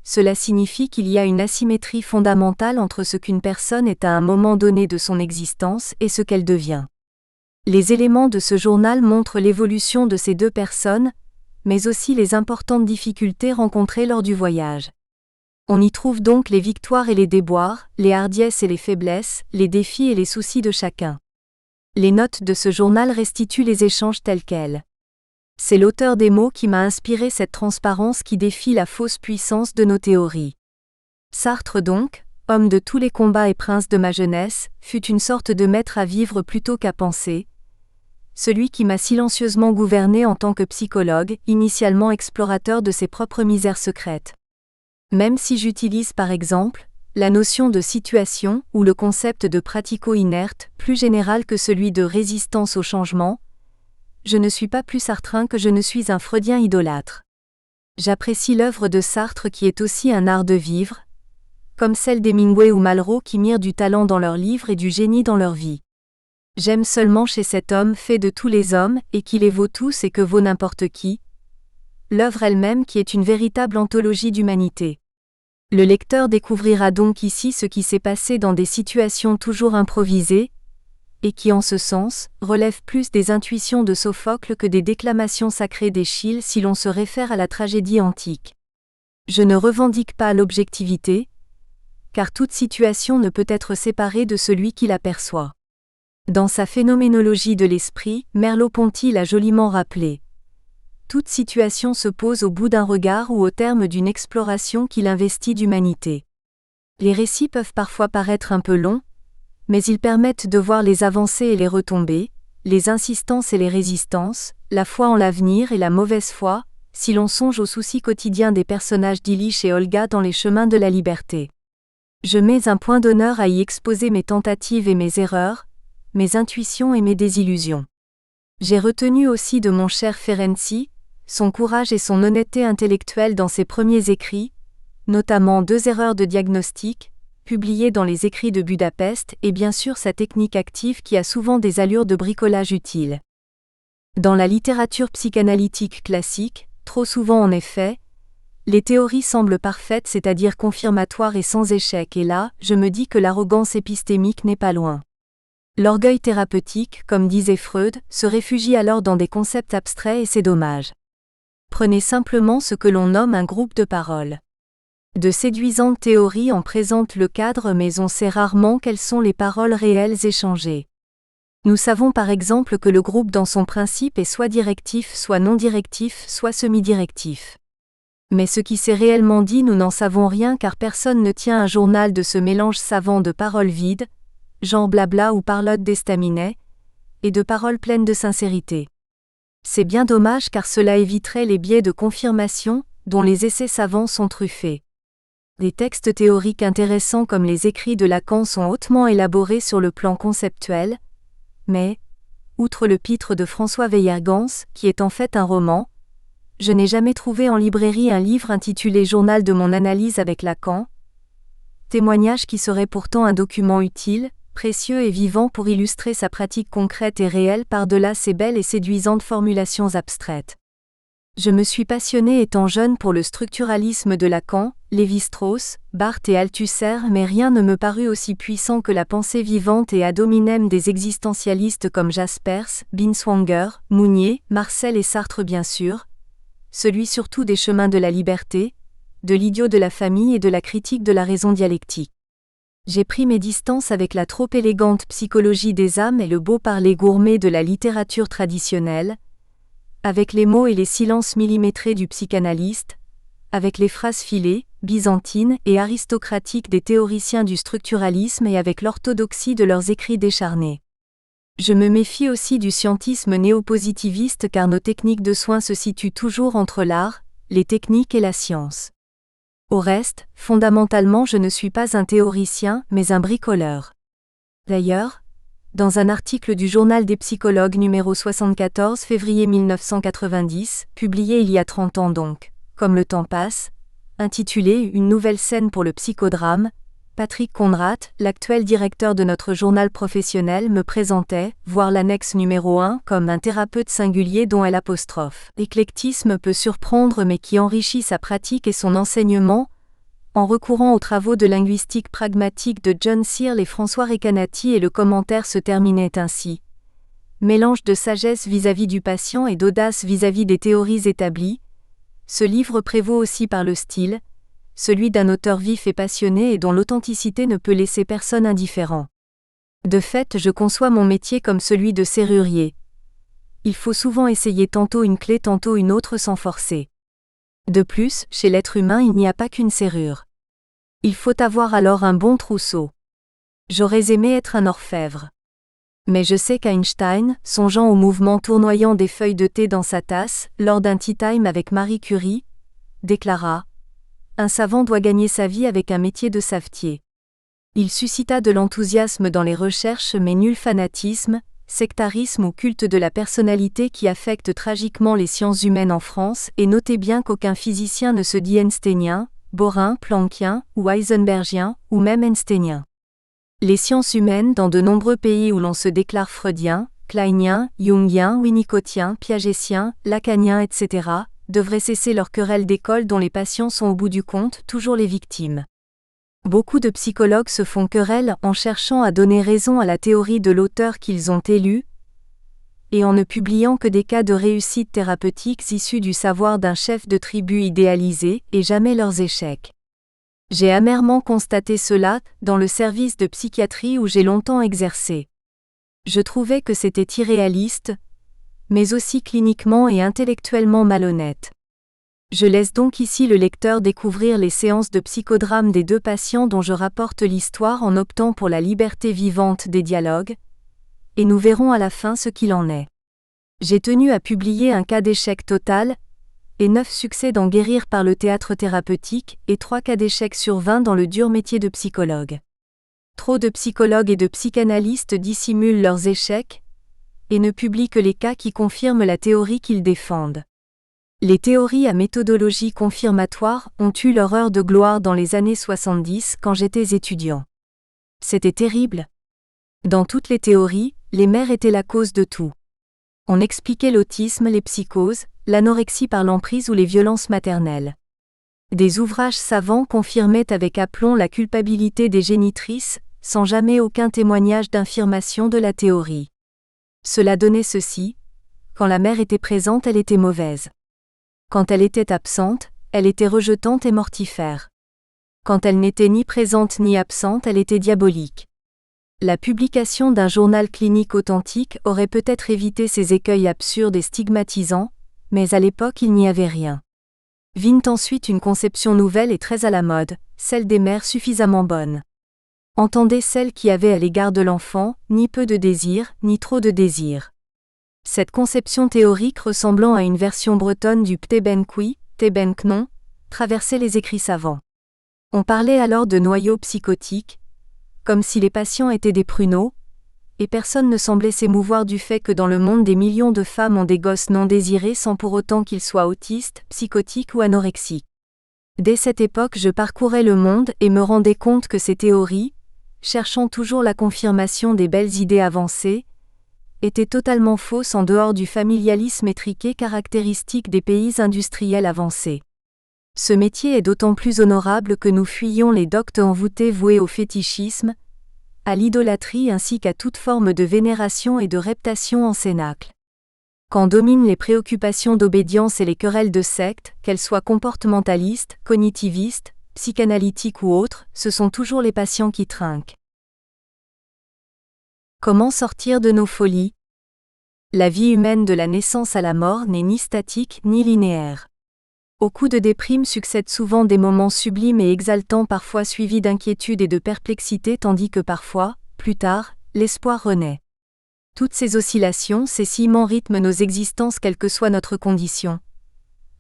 Cela signifie qu'il y a une asymétrie fondamentale entre ce qu'une personne est à un moment donné de son existence et ce qu'elle devient. Les éléments de ce journal montrent l'évolution de ces 2 personnes, mais aussi les importantes difficultés rencontrées lors du voyage. On y trouve donc les victoires et les déboires, les hardiesses et les faiblesses, les défis et les soucis de chacun. Les notes de ce journal restituent les échanges tels quels. C'est l'auteur des mots qui m'a inspiré cette transparence qui défie la fausse puissance de nos théories. Sartre donc, homme de tous les combats et prince de ma jeunesse, fut une sorte de maître à vivre plutôt qu'à penser, celui qui m'a silencieusement gouverné en tant que psychologue, initialement explorateur de ses propres misères secrètes. Même si j'utilise par exemple, la notion de situation ou le concept de pratico-inerte, plus général que celui de résistance au changement. Je ne suis pas plus sartrin que je ne suis un freudien idolâtre. J'apprécie l'œuvre de Sartre qui est aussi un art de vivre, comme celle d'Hemingway ou Malraux qui mirent du talent dans leurs livres et du génie dans leur vie. J'aime seulement chez cet homme fait de tous les hommes et qui les vaut tous et que vaut n'importe qui, l'œuvre elle-même qui est une véritable anthologie d'humanité. Le lecteur découvrira donc ici ce qui s'est passé dans des situations toujours improvisées, et qui en ce sens, relèvent plus des intuitions de Sophocle que des déclamations sacrées d'Échille si l'on se réfère à la tragédie antique. Je ne revendique pas l'objectivité, car toute situation ne peut être séparée de celui qui la perçoit. Dans sa phénoménologie de l'esprit, Merleau-Ponty l'a joliment rappelé. Toute situation se pose au bout d'un regard ou au terme d'une exploration qui l'investit d'humanité. Les récits peuvent parfois paraître un peu longs, mais ils permettent de voir les avancées et les retombées, les insistances et les résistances, la foi en l'avenir et la mauvaise foi, si l'on songe aux soucis quotidiens des personnages d'Illich et Olga dans Les Chemins de la Liberté. Je mets un point d'honneur à y exposer mes tentatives et mes erreurs, mes intuitions et mes désillusions. J'ai retenu aussi de mon cher Ferenczi, son courage et son honnêteté intellectuelle dans ses premiers écrits, notamment 2 erreurs de diagnostic, publiées dans les écrits de Budapest, et bien sûr sa technique active qui a souvent des allures de bricolage utile. Dans la littérature psychanalytique classique, trop souvent en effet, les théories semblent parfaites, c'est-à-dire confirmatoires et sans échec, et là, je me dis que l'arrogance épistémique n'est pas loin. L'orgueil thérapeutique, comme disait Freud, se réfugie alors dans des concepts abstraits et c'est dommage. Prenez simplement ce que l'on nomme un groupe de paroles. De séduisantes théories en présentent le cadre mais on sait rarement quelles sont les paroles réelles échangées. Nous savons par exemple que le groupe dans son principe est soit directif, soit non directif, soit semi-directif. Mais ce qui s'est réellement dit nous n'en savons rien car personne ne tient un journal de ce mélange savant de paroles vides, genre blabla ou parlotte d'estaminet, et de paroles pleines de sincérité. C'est bien dommage car cela éviterait les biais de confirmation, dont les essais savants sont truffés. Des textes théoriques intéressants comme les écrits de Lacan sont hautement élaborés sur le plan conceptuel, mais, outre le pitre de François Weiergans, qui est en fait un roman, je n'ai jamais trouvé en librairie un livre intitulé Journal de mon analyse avec Lacan, témoignage qui serait pourtant un document utile, précieux et vivant pour illustrer sa pratique concrète et réelle par-delà ses belles et séduisantes formulations abstraites. Je me suis passionné étant jeune pour le structuralisme de Lacan, Lévi-Strauss, Barthes et Althusser, mais rien ne me parut aussi puissant que la pensée vivante et ad hominem des existentialistes comme Jaspers, Binswanger, Mounier, Marcel et Sartre bien sûr, celui surtout des Chemins de la Liberté, de l'idiot de la famille et de la critique de la raison dialectique. J'ai pris mes distances avec la trop élégante psychologie des âmes et le beau parler gourmet de la littérature traditionnelle, avec les mots et les silences millimétrés du psychanalyste, avec les phrases filées, byzantines et aristocratiques des théoriciens du structuralisme et avec l'orthodoxie de leurs écrits décharnés. Je me méfie aussi du scientisme néopositiviste car nos techniques de soins se situent toujours entre l'art, les techniques et la science. Au reste, fondamentalement je ne suis pas un théoricien, mais un bricoleur. D'ailleurs, dans un article du Journal des psychologues numéro 74 février 1990, publié il y a 30 ans donc, comme le temps passe, intitulé « Une nouvelle scène pour le psychodrame », Patrick Conrad, l'actuel directeur de notre journal professionnel me présentait, voire l'annexe numéro 1, comme un thérapeute singulier dont elle apostrophe. L'éclectisme peut surprendre mais qui enrichit sa pratique et son enseignement, en recourant aux travaux de linguistique pragmatique de John Searle et François Recanati et le commentaire se terminait ainsi. Mélange de sagesse vis-à-vis du patient et d'audace vis-à-vis des théories établies, ce livre prévaut aussi par le style, celui d'un auteur vif et passionné et dont l'authenticité ne peut laisser personne indifférent. De fait, je conçois mon métier comme celui de serrurier. Il faut souvent essayer tantôt une clé tantôt une autre sans forcer. De plus, chez l'être humain il n'y a pas qu'une serrure. Il faut avoir alors un bon trousseau. J'aurais aimé être un orfèvre. Mais je sais qu'Einstein, songeant au mouvement tournoyant des feuilles de thé dans sa tasse, lors d'un tea time avec Marie Curie, déclara un savant doit gagner sa vie avec un métier de savetier. Il suscita de l'enthousiasme dans les recherches mais nul fanatisme, sectarisme ou culte de la personnalité qui affecte tragiquement les sciences humaines en France, et notez bien qu'aucun physicien ne se dit einsteinien, bohrien, planckien, ou heisenbergien, ou même einsteinien. Les sciences humaines dans de nombreux pays où l'on se déclare freudien, kleinien, jungien, winnicottien, piagétien, lacanien, etc., devraient cesser leurs querelles d'école dont les patients sont au bout du compte toujours les victimes. Beaucoup de psychologues se font querelle en cherchant à donner raison à la théorie de l'auteur qu'ils ont élu, et en ne publiant que des cas de réussite thérapeutique issus du savoir d'un chef de tribu idéalisé, et jamais leurs échecs. J'ai amèrement constaté cela dans le service de psychiatrie où j'ai longtemps exercé. Je trouvais que c'était irréaliste, mais aussi cliniquement et intellectuellement malhonnête. Je laisse donc ici le lecteur découvrir les séances de psychodrame des deux patients dont je rapporte l'histoire en optant pour la liberté vivante des dialogues, et nous verrons à la fin ce qu'il en est. J'ai tenu à publier un cas d'échec total, et 9 succès d'en guérir par le théâtre thérapeutique, et 3 cas d'échec sur 20 dans le dur métier de psychologue. Trop de psychologues et de psychanalystes dissimulent leurs échecs, et ne publient que les cas qui confirment la théorie qu'ils défendent. Les théories à méthodologie confirmatoire ont eu leur heure de gloire dans les années 70 quand j'étais étudiant. C'était terrible. Dans toutes les théories, les mères étaient la cause de tout. On expliquait l'autisme, les psychoses, l'anorexie par l'emprise ou les violences maternelles. Des ouvrages savants confirmaient avec aplomb la culpabilité des génitrices, sans jamais aucun témoignage d'infirmation de la théorie. Cela donnait ceci: quand la mère était présente, elle était mauvaise. Quand elle était absente, elle était rejetante et mortifère. Quand elle n'était ni présente ni absente, elle était diabolique. La publication d'un journal clinique authentique aurait peut-être évité ces écueils absurdes et stigmatisants, mais à l'époque il n'y avait rien. Vint ensuite une conception nouvelle et très à la mode, celle des mères suffisamment bonnes. Entendez celle qui avait à l'égard de l'enfant, ni peu de désir, ni trop de désir. Cette conception théorique ressemblant à une version bretonne du ptebenkwi, tebenknon, traversait les écrits savants. On parlait alors de noyaux psychotiques, comme si les patients étaient des pruneaux, et personne ne semblait s'émouvoir du fait que dans le monde des millions de femmes ont des gosses non désirés sans pour autant qu'ils soient autistes, psychotiques ou anorexiques. Dès cette époque, je parcourais le monde et me rendais compte que ces théories, cherchant toujours la confirmation des belles idées avancées, étaient totalement fausses en dehors du familialisme étriqué caractéristique des pays industriels avancés. Ce métier est d'autant plus honorable que nous fuyions les doctes envoûtés voués au fétichisme, à l'idolâtrie ainsi qu'à toute forme de vénération et de reptation en cénacle. Quand dominent les préoccupations d'obédience et les querelles de secte, qu'elles soient comportementalistes, cognitivistes, psychanalytiques ou autres, ce sont toujours les patients qui trinquent. Comment sortir de nos folies? La vie humaine de la naissance à la mort n'est ni statique ni linéaire. Aux coups de déprime succèdent souvent des moments sublimes et exaltants, parfois suivis d'inquiétude et de perplexité, tandis que parfois, plus tard, l'espoir renaît. Toutes ces oscillations, ces ciments rythment nos existences quelle que soit notre condition.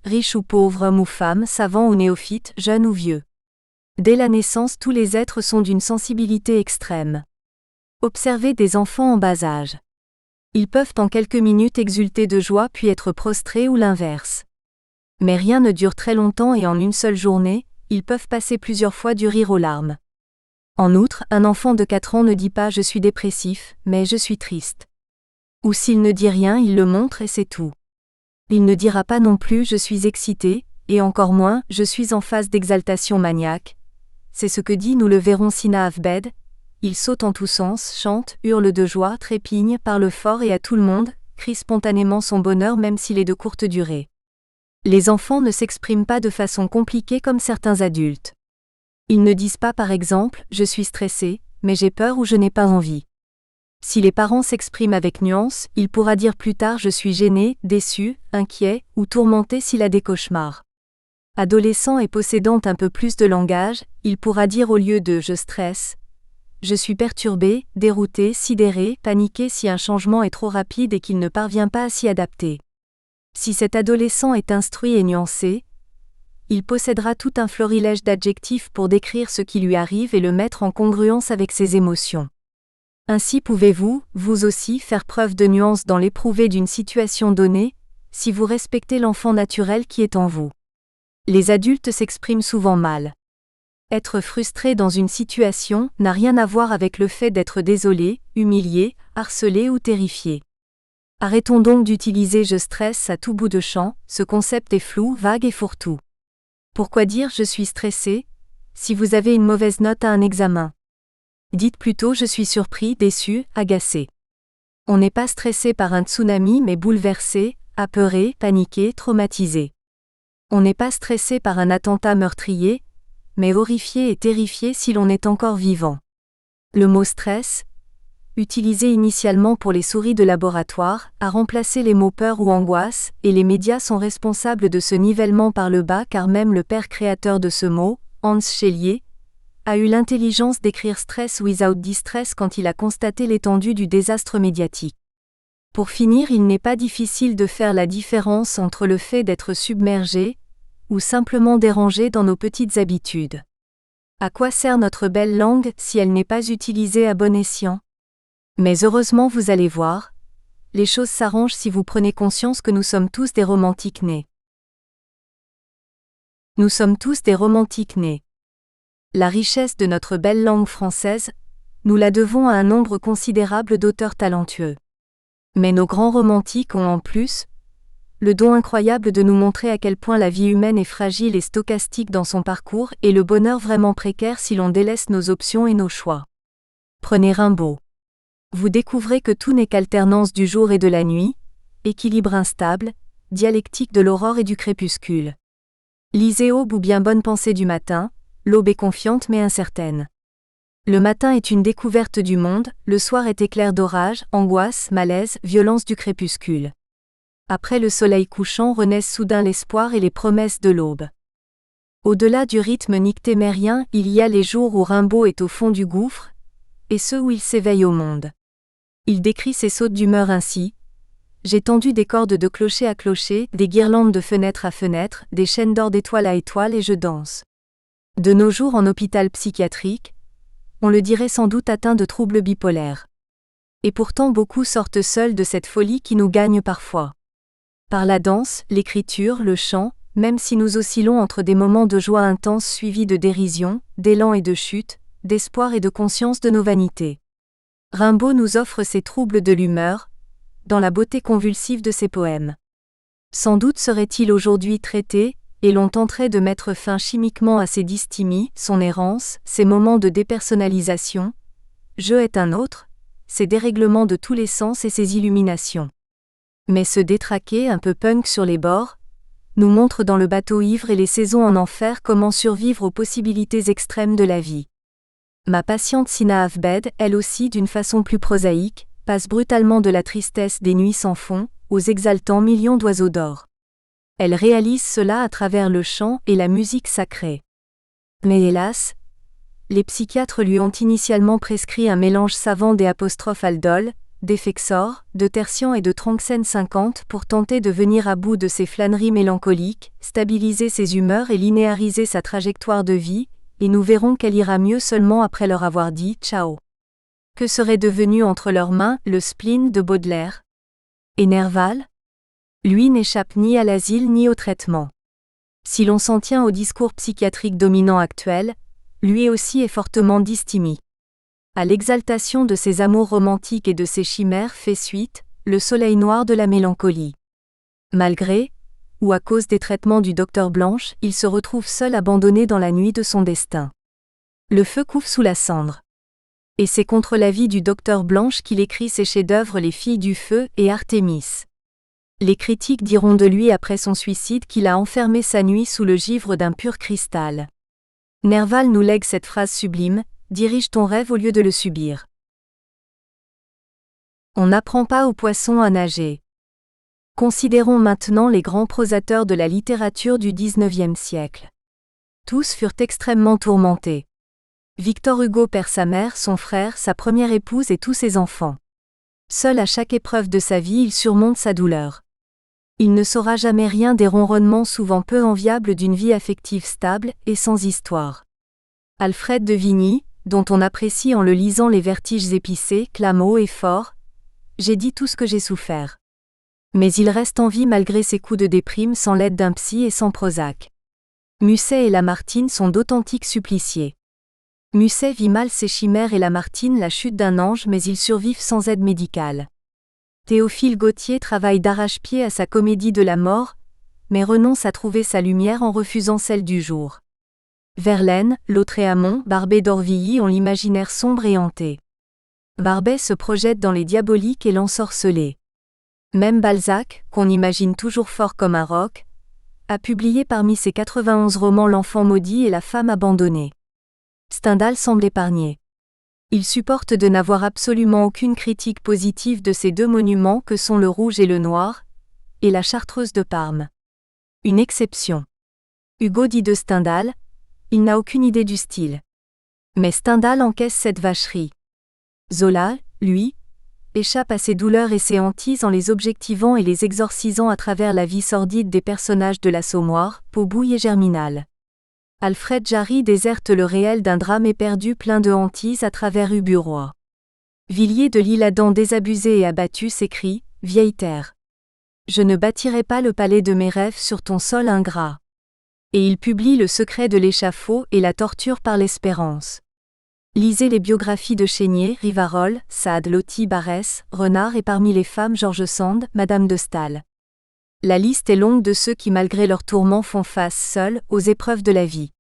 Riche ou pauvre, homme ou femme, savant ou néophyte, jeune ou vieux. Dès la naissance, tous les êtres sont d'une sensibilité extrême. Observez des enfants en bas âge. Ils peuvent en quelques minutes exulter de joie puis être prostrés ou l'inverse. Mais rien ne dure très longtemps et en une seule journée, ils peuvent passer plusieurs fois du rire aux larmes. En outre, un enfant de 4 ans ne dit pas « je suis dépressif », mais « je suis triste ». Ou s'il ne dit rien, il le montre et c'est tout. Il ne dira pas non plus « je suis excité », et encore moins « je suis en phase d'exaltation maniaque ». C'est ce que dit, nous le verrons, Sina Avbed. Il saute en tous sens, chante, hurle de joie, trépigne, parle fort et à tout le monde, crie spontanément son bonheur même s'il est de courte durée. Les enfants ne s'expriment pas de façon compliquée comme certains adultes. Ils ne disent pas par exemple « je suis stressé », mais « j'ai peur » ou « je n'ai pas envie ». Si les parents s'expriment avec nuance, il pourra dire plus tard « je suis gêné, déçu, inquiet » ou tourmenté s'il a des cauchemars. Adolescent et possédant un peu plus de langage, il pourra dire au lieu de « je stresse », je suis perturbé, dérouté, sidéré, paniqué si un changement est trop rapide et qu'il ne parvient pas à s'y adapter. Si cet adolescent est instruit et nuancé, il possédera tout un florilège d'adjectifs pour décrire ce qui lui arrive et le mettre en congruence avec ses émotions. Ainsi pouvez-vous, vous aussi, faire preuve de nuance dans l'éprouvé d'une situation donnée, si vous respectez l'enfant naturel qui est en vous. Les adultes s'expriment souvent mal. Être frustré dans une situation n'a rien à voir avec le fait d'être désolé, humilié, harcelé ou terrifié. Arrêtons donc d'utiliser « je stresse » à tout bout de champ, ce concept est flou, vague et fourre-tout. Pourquoi dire « je suis stressé » si vous avez une mauvaise note à un examen? Dites plutôt « je suis surpris, déçu, agacé ». On n'est pas stressé par un tsunami mais bouleversé, apeuré, paniqué, traumatisé. On n'est pas stressé par un attentat meurtrier, mais horrifié et terrifié si l'on est encore vivant. Le mot « stress », utilisé initialement pour les souris de laboratoire, a remplacé les mots peur ou angoisse, et les médias sont responsables de ce nivellement par le bas car même le père créateur de ce mot, Hans Selye, a eu l'intelligence d'écrire stress without distress quand il a constaté l'étendue du désastre médiatique. Pour finir, il n'est pas difficile de faire la différence entre le fait d'être submergé, ou simplement dérangé dans nos petites habitudes. À quoi sert notre belle langue si elle n'est pas utilisée à bon escient? Mais heureusement vous allez voir, les choses s'arrangent si vous prenez conscience que nous sommes tous des romantiques nés. Nous sommes tous des romantiques nés. La richesse de notre belle langue française, nous la devons à un nombre considérable d'auteurs talentueux. Mais nos grands romantiques ont en plus le don incroyable de nous montrer à quel point la vie humaine est fragile et stochastique dans son parcours et le bonheur vraiment précaire si l'on délaisse nos options et nos choix. Prenez Rimbaud. Vous découvrez que tout n'est qu'alternance du jour et de la nuit, équilibre instable, dialectique de l'aurore et du crépuscule. Lisez Aube ou bien Bonne pensée du matin, l'aube est confiante mais incertaine. Le matin est une découverte du monde, le soir est éclair d'orage, angoisse, malaise, violence du crépuscule. Après le soleil couchant renaissent soudain l'espoir et les promesses de l'aube. Au-delà du rythme nictémérien, il y a les jours où Rimbaud est au fond du gouffre, et ceux où il s'éveille au monde. Il décrit ses sautes d'humeur ainsi. J'ai tendu des cordes de clocher à clocher, des guirlandes de fenêtre à fenêtre, des chaînes d'or d'étoile à étoile et je danse. De nos jours en hôpital psychiatrique, on le dirait sans doute atteint de troubles bipolaires. Et pourtant beaucoup sortent seuls de cette folie qui nous gagne parfois. Par la danse, l'écriture, le chant, même si nous oscillons entre des moments de joie intense suivis de dérision, d'élan et de chute, d'espoir et de conscience de nos vanités. Rimbaud nous offre ces troubles de l'humeur, dans la beauté convulsive de ses poèmes. Sans doute serait-il aujourd'hui traité, et l'on tenterait de mettre fin chimiquement à ses dysthymies, son errance, ses moments de dépersonnalisation, je est un autre, ses dérèglements de tous les sens et ses illuminations. Mais ce détraqué un peu punk sur les bords, nous montre dans le bateau ivre et les saisons en enfer comment survivre aux possibilités extrêmes de la vie. Ma patiente Sina Ahmed, elle aussi d'une façon plus prosaïque, passe brutalement de la tristesse des nuits sans fond, aux exaltants millions d'oiseaux d'or. Elle réalise cela à travers le chant et la musique sacrée. Mais hélas, les psychiatres lui ont initialement prescrit un mélange savant des apostrophes aldol, d'Effexor, de tertian et de Tranxène 50 pour tenter de venir à bout de ses flâneries mélancoliques, stabiliser ses humeurs et linéariser sa trajectoire de vie, et nous verrons qu'elle ira mieux seulement après leur avoir dit « ciao ». Que serait devenu entre leurs mains le spleen de Baudelaire? Et Nerval? Lui n'échappe ni à l'asile ni au traitement. Si l'on s'en tient au discours psychiatrique dominant actuel, lui aussi est fortement dysthymique. À l'exaltation de ses amours romantiques et de ses chimères fait suite le soleil noir de la mélancolie. Malgré, ou à cause des traitements du docteur Blanche, il se retrouve seul abandonné dans la nuit de son destin. Le feu couve sous la cendre. Et c'est contre l'avis du docteur Blanche qu'il écrit ses chefs-d'œuvre Les Filles du Feu et Artémis. Les critiques diront de lui après son suicide qu'il a enfermé sa nuit sous le givre d'un pur cristal. Nerval nous lègue cette phrase sublime: dirige ton rêve au lieu de le subir. On n'apprend pas aux poissons à nager. Considérons maintenant les grands prosateurs de la littérature du XIXe siècle. Tous furent extrêmement tourmentés. Victor Hugo perd sa mère, son frère, sa première épouse et tous ses enfants. Seul à chaque épreuve de sa vie il surmonte sa douleur. Il ne saura jamais rien des ronronnements souvent peu enviables d'une vie affective stable et sans histoire. Alfred de Vigny, dont on apprécie en le lisant les vertiges épicés, clame haut et fort « J'ai dit tout ce que j'ai souffert ». Mais il reste en vie malgré ses coups de déprime sans l'aide d'un psy et sans Prozac. Musset et Lamartine sont d'authentiques suppliciés. Musset vit mal ses chimères et Lamartine la chute d'un ange, mais ils survivent sans aide médicale. Théophile Gautier travaille d'arrache-pied à sa comédie de la mort, mais renonce à trouver sa lumière en refusant celle du jour. Verlaine, Lautréamont, Barbey d'Aurevilly ont l'imaginaire sombre et hanté. Barbey se projette dans les diaboliques et l'ensorcelé. Même Balzac, qu'on imagine toujours fort comme un roc, a publié parmi ses 91 romans L'enfant maudit et La femme abandonnée. Stendhal semble épargné. Il supporte de n'avoir absolument aucune critique positive de ces deux monuments que sont le rouge et le noir, et la chartreuse de Parme. Une exception. Hugo dit de Stendhal, il n'a aucune idée du style. Mais Stendhal encaisse cette vacherie. Zola, lui, échappe à ses douleurs et ses hantises en les objectivant et les exorcisant à travers la vie sordide des personnages de l'Assommoir, Paubouille et Germinal. Alfred Jarry déserte le réel d'un drame éperdu plein de hantises à travers Uburoy. Villiers de l'Isle-Adam désabusé et abattu s'écrie « Vieille terre. Je ne bâtirai pas le palais de mes rêves sur ton sol ingrat. » Et il publie Le secret de l'échafaud et la torture par l'espérance. Lisez les biographies de Chénier, Rivarol, Sade, Loti, Barrès, Renard et parmi les femmes George Sand, Madame de Staël. La liste est longue de ceux qui malgré leurs tourments font face seuls aux épreuves de la vie.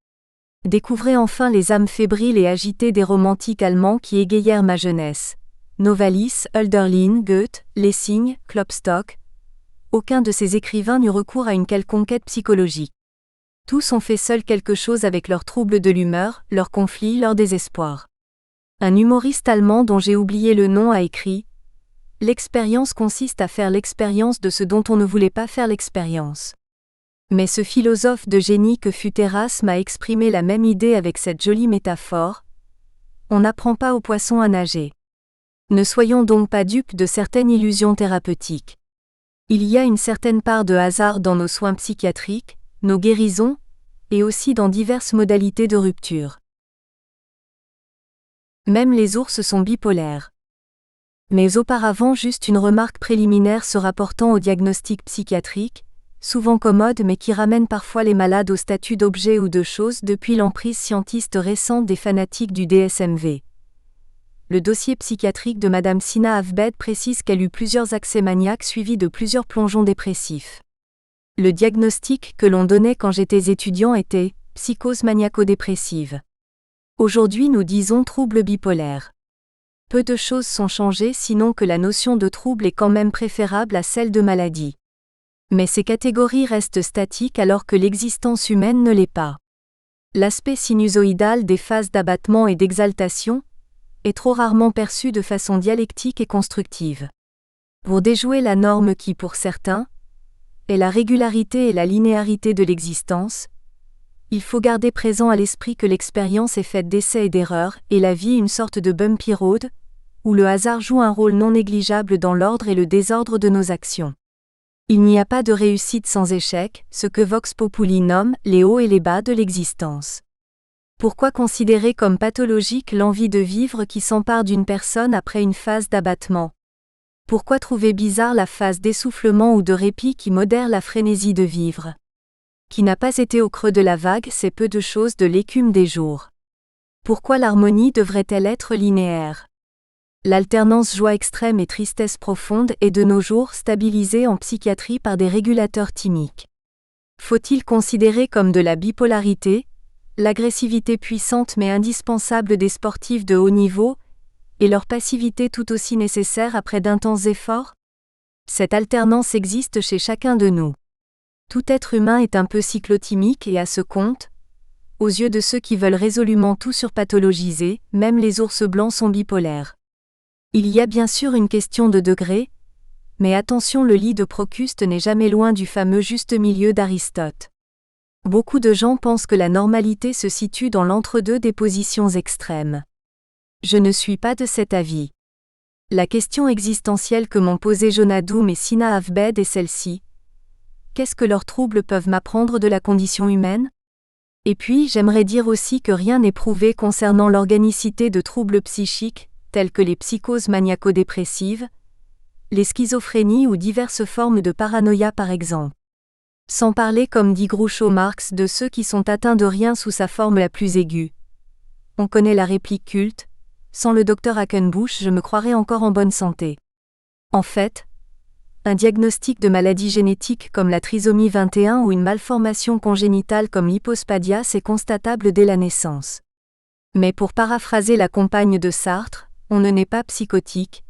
Découvrez enfin les âmes fébriles et agitées des romantiques allemands qui égayèrent ma jeunesse. Novalis, Hölderlin, Goethe, Lessing, Klopstock. Aucun de ces écrivains n'eut recours à une quelconque aide psychologique. Tous ont fait seuls quelque chose avec leurs troubles de l'humeur, leurs conflits, leur désespoir. Un humoriste allemand dont j'ai oublié le nom a écrit « L'expérience consiste à faire l'expérience de ce dont on ne voulait pas faire l'expérience. » Mais ce philosophe de génie que fut Erasme a exprimé la même idée avec cette jolie métaphore. On n'apprend pas aux poissons à nager. Ne soyons donc pas dupes de certaines illusions thérapeutiques. Il y a une certaine part de hasard dans nos soins psychiatriques, nos guérisons, et aussi dans diverses modalités de rupture. Même les ours sont bipolaires. Mais auparavant juste une remarque préliminaire se rapportant au diagnostic psychiatrique, souvent commode mais qui ramène parfois les malades au statut d'objet ou de chose depuis l'emprise scientiste récente des fanatiques du DSM-V. Le dossier psychiatrique de Madame Sina Avbed précise qu'elle eut plusieurs accès maniaques suivis de plusieurs plongeons dépressifs. Le diagnostic que l'on donnait quand j'étais étudiant était « psychose maniaco-dépressive ». Aujourd'hui nous disons « trouble bipolaire ». Peu de choses sont changées sinon que la notion de trouble est quand même préférable à celle de maladie. Mais ces catégories restent statiques alors que l'existence humaine ne l'est pas. L'aspect sinusoïdal des phases d'abattement et d'exaltation est trop rarement perçu de façon dialectique et constructive. Pour déjouer la norme qui, pour certains, est la régularité et la linéarité de l'existence, il faut garder présent à l'esprit que l'expérience est faite d'essais et d'erreurs, et la vie une sorte de bumpy road, où le hasard joue un rôle non négligeable dans l'ordre et le désordre de nos actions. Il n'y a pas de réussite sans échec, ce que Vox Populi nomme les hauts et les bas de l'existence. Pourquoi considérer comme pathologique l'envie de vivre qui s'empare d'une personne après une phase d'abattement ? Pourquoi trouver bizarre la phase d'essoufflement ou de répit qui modère la frénésie de vivre ? Qui n'a pas été au creux de la vague, c'est peu de choses de l'écume des jours. Pourquoi l'harmonie devrait-elle être linéaire ? L'alternance joie extrême et tristesse profonde est de nos jours stabilisée en psychiatrie par des régulateurs thymiques. Faut-il considérer comme de la bipolarité, l'agressivité puissante mais indispensable des sportifs de haut niveau, et leur passivité tout aussi nécessaire après d'intenses efforts ? Cette alternance existe chez chacun de nous. Tout être humain est un peu cyclotimique et à ce compte, aux yeux de ceux qui veulent résolument tout surpathologiser, même les ours blancs sont bipolaires. Il y a bien sûr une question de degré, mais attention, le lit de Procuste n'est jamais loin du fameux juste milieu d'Aristote. Beaucoup de gens pensent que la normalité se situe dans l'entre-deux des positions extrêmes. Je ne suis pas de cet avis. La question existentielle que m'ont posée Jonah Doom et Sina Avbed est celle-ci. qu'est-ce que leurs troubles peuvent m'apprendre de la condition humaine? Et puis, j'aimerais dire aussi que rien n'est prouvé concernant l'organicité de troubles psychiques, tels que les psychoses maniaco-dépressives, les schizophrénies ou diverses formes de paranoïa par exemple. Sans parler, comme dit Groucho Marx, de ceux qui sont atteints de rien sous sa forme la plus aiguë. On connaît la réplique culte: sans le docteur Hackenbush, je me croirais encore en bonne santé. En fait, un diagnostic de maladie génétique comme la trisomie 21 ou une malformation congénitale comme l'hypospadias est constatable dès la naissance. Mais pour paraphraser la compagne de Sartre, on ne naît pas psychotique,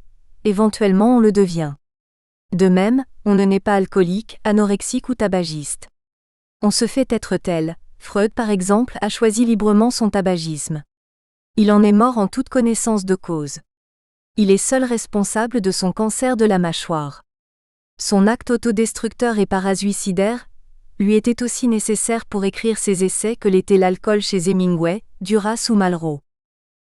éventuellement on le devient. De même, on ne naît pas alcoolique, anorexique ou tabagiste. On se fait être tel. Freud par exemple a choisi librement son tabagisme. Il en est mort en toute connaissance de cause. Il est seul responsable de son cancer de la mâchoire. Son acte autodestructeur et parasuicidaire lui était aussi nécessaire pour écrire ses essais que l'était l'alcool chez Hemingway, Duras ou Malraux.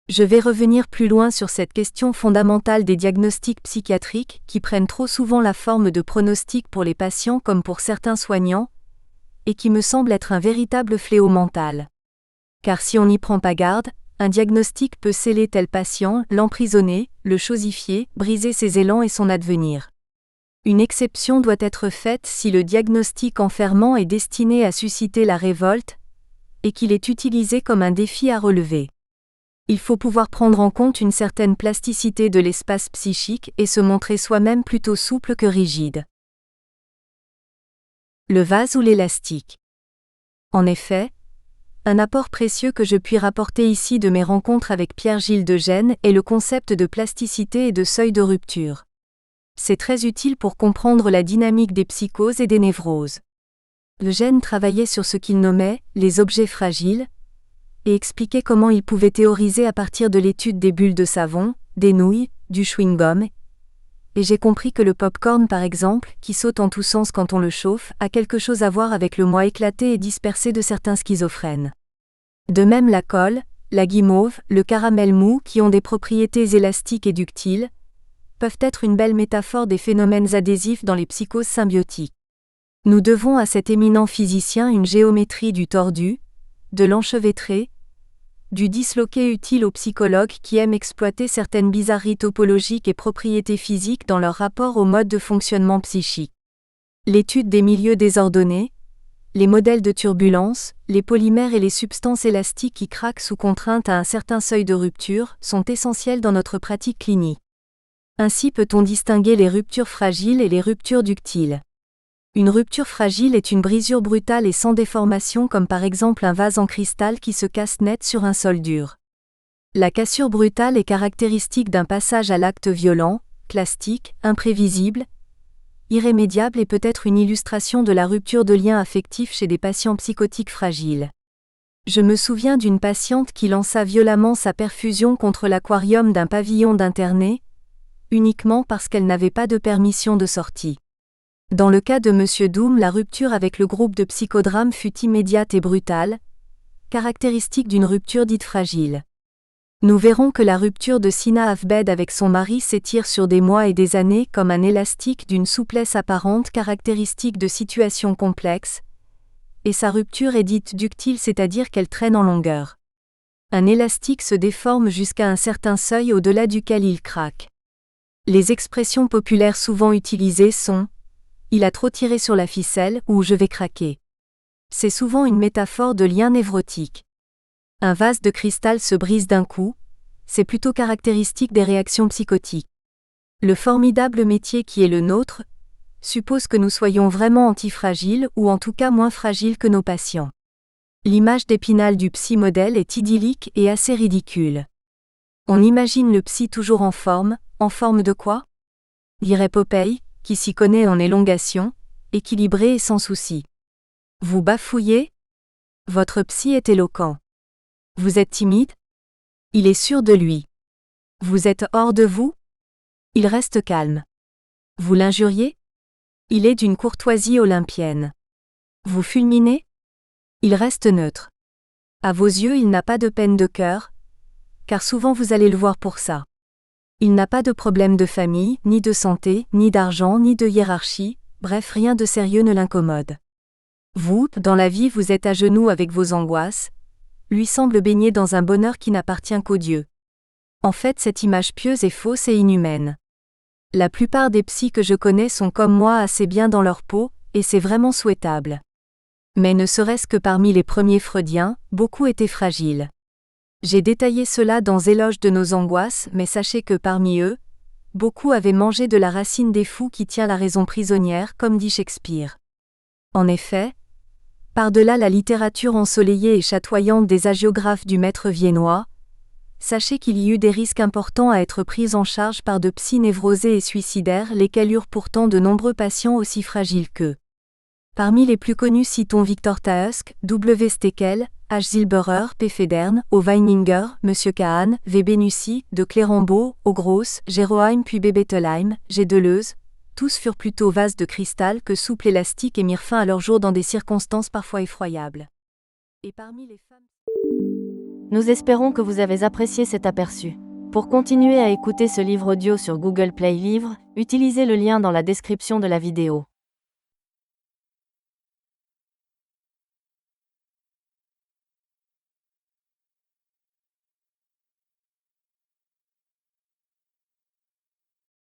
Je vais revenir plus loin sur cette question fondamentale des diagnostics psychiatriques qui prennent trop souvent la forme de pronostics pour les patients comme pour certains soignants, et qui me semble être un véritable fléau mental. Car si on n'y prend pas garde, un diagnostic peut sceller tel patient, l'emprisonner, le chosifier, briser ses élans et son advenir. Une exception doit être faite si le diagnostic enfermant est destiné à susciter la révolte, et qu'il est utilisé comme un défi à relever. Il faut pouvoir prendre en compte une certaine plasticité de l'espace psychique et se montrer soi-même plutôt souple que rigide. Le vase ou l'élastique. En effet, un apport précieux que je puis rapporter ici de mes rencontres avec Pierre-Gilles de Gênes est le concept de plasticité et de seuil de rupture. C'est très utile pour comprendre la dynamique des psychoses et des névroses. De Gênes travaillait sur ce qu'il nommait « les objets fragiles », et expliquait comment il pouvait théoriser à partir de l'étude des bulles de savon, des nouilles, du chewing-gum. Et j'ai compris que le pop-corn par exemple, qui saute en tous sens quand on le chauffe, a quelque chose à voir avec le moi éclaté et dispersé de certains schizophrènes. De même la colle, la guimauve, le caramel mou qui ont des propriétés élastiques et ductiles, peuvent être une belle métaphore des phénomènes adhésifs dans les psychoses symbiotiques. Nous devons à cet éminent physicien une géométrie du tordu, de l'enchevêtré, du disloqué utile aux psychologues qui aiment exploiter certaines bizarreries topologiques et propriétés physiques dans leur rapport au mode de fonctionnement psychique. L'étude des milieux désordonnés, les modèles de turbulence, les polymères et les substances élastiques qui craquent sous contrainte à un certain seuil de rupture sont essentiels dans notre pratique clinique. Ainsi peut-on distinguer les ruptures fragiles et les ruptures ductiles. Une rupture fragile est une brisure brutale et sans déformation comme par exemple un vase en cristal qui se casse net sur un sol dur. La cassure brutale est caractéristique d'un passage à l'acte violent, plastique, imprévisible, irrémédiable et peut être une illustration de la rupture de liens affectifs chez des patients psychotiques fragiles. Je me souviens d'une patiente qui lança violemment sa perfusion contre l'aquarium d'un pavillon d'interné, uniquement parce qu'elle n'avait pas de permission de sortie. Dans le cas de M. Doom, la rupture avec le groupe de psychodrame fut immédiate et brutale, caractéristique d'une rupture dite fragile. Nous verrons que la rupture de Sina Afbed avec son mari s'étire sur des mois et des années comme un élastique d'une souplesse apparente caractéristique de situations complexes, et sa rupture est dite ductile, c'est-à-dire qu'elle traîne en longueur. Un élastique se déforme jusqu'à un certain seuil au-delà duquel il craque. Les expressions populaires souvent utilisées sont « il a trop tiré sur la ficelle » ou « je vais craquer ». C'est souvent une métaphore de lien névrotique. Un vase de cristal se brise d'un coup, c'est plutôt caractéristique des réactions psychotiques. Le formidable métier qui est le nôtre suppose que nous soyons vraiment antifragiles ou en tout cas moins fragiles que nos patients. L'image d'Épinal du psy-modèle est idyllique et assez ridicule. On imagine le psy toujours en forme de quoi ? Dirait Popeye, qui s'y connaît en élongation, équilibré et sans souci. Vous bafouillez ? Votre psy est éloquent. Vous êtes timide ? Il est sûr de lui. Vous êtes hors de vous ? Il reste calme. Vous l'injuriez ? Il est d'une courtoisie olympienne. Vous fulminez ? Il reste neutre. À vos yeux, il n'a pas de peine de cœur, car souvent vous allez le voir pour ça. Il n'a pas de problème de famille, ni de santé, ni d'argent, ni de hiérarchie, Bref, rien de sérieux ne l'incommode. Vous, dans la vie, vous êtes à genoux avec vos angoisses, lui semble baigner dans un bonheur qui n'appartient qu'aux dieux. En fait, cette image pieuse est fausse et inhumaine. La plupart des psys que je connais sont comme moi assez bien dans leur peau, et c'est vraiment souhaitable. Mais ne serait-ce que parmi les premiers freudiens, beaucoup étaient fragiles. J'ai détaillé cela dans Éloge de nos angoisses, mais sachez que parmi eux, beaucoup avaient mangé de la racine des fous qui tient la raison prisonnière, comme dit Shakespeare. En effet, par-delà la littérature ensoleillée et chatoyante des hagiographes du maître viennois, sachez qu'il y eut des risques importants à être pris en charge par de psys névrosés et suicidaires, lesquels eurent pourtant de nombreux patients aussi fragiles qu'eux. Parmi les plus connus citons Victor Taask, W. Steckel, H. Zilberer, P. Federn, O. Weininger, M. Kahn, V. Benussi, de Clérambault, O. Gross, Geroheim puis B. Bettelheim, G. Deleuze, tous furent plutôt vases de cristal que souples élastiques et mirent fin à leur jour dans des circonstances parfois effroyables. Et parmi les femmes... Nous espérons que vous avez apprécié cet aperçu. Pour continuer à écouter ce livre audio sur Google Play Livres, utilisez le lien dans la description de la vidéo.